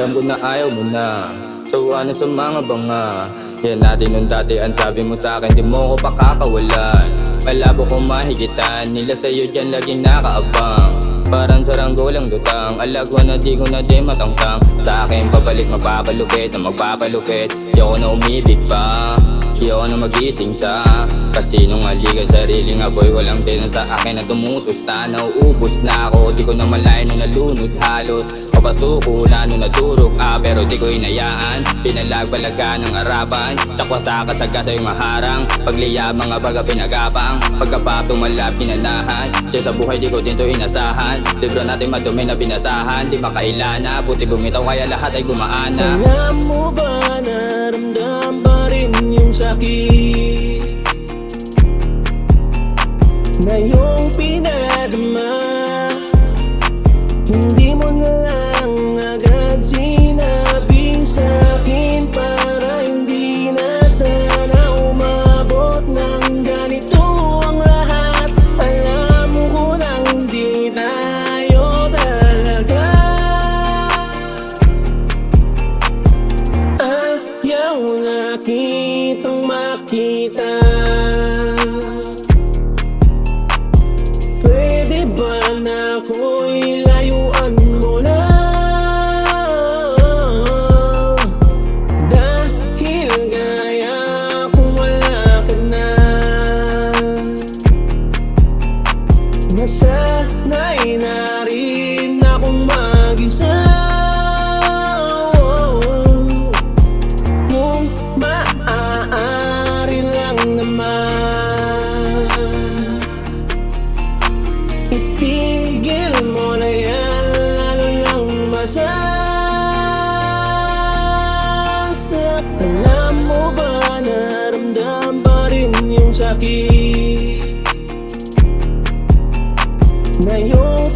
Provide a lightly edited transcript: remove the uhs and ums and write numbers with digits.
Alam ko na ayaw mo na, so ano sa mga banga. Yan natin nung dati, ang sabi mo sa'kin, di mo ko pakakawalan. Malabo kong mahigitan, nila sa'yo dyan laging nakaabang. Parang saranggolang lutang, alagwa na di ko na di matangtang. Sa akin pabalik magpapalupit na magpapalupit. Di ako na umibig pa, di ako na magising sa kasinungalingan. Sarili nga boy, walang din sa akin na tumutusta. Nauubos na ako, di ko na malayan nung nalunod halos. Papasuko na nung nadurog, pero di ko inayaan. Pinalag-balaga ng harapan, takwasakat sa gasa yung maharang. Pagliya mga baga pinagapang, pagkapa tumalab pinanahan. Diyan sa buhay di ko din to inasahan. Libro natin madumi na binasahan, di makailana. Buti bumitaw kaya lahat ay gumaana. Alam mo ba, naramdam ba rin yung sakit na yung pinadama? Hindi mo na lang agad sinabing sa'kin para hindi na sana umabot ng ganito ang lahat. Alam mo ko nang di tayo talaga. Ayaw na kitang makita. Pwede ba na ako'y layuan mo na? Dahil gaya kung wala ka na. Nasanay na rin akong mag-isa. Kung maaari lang naman, itigil mo na yan, lalo lang masasaktan. Alam mo ba, naramdam ba rin yung sakit na yung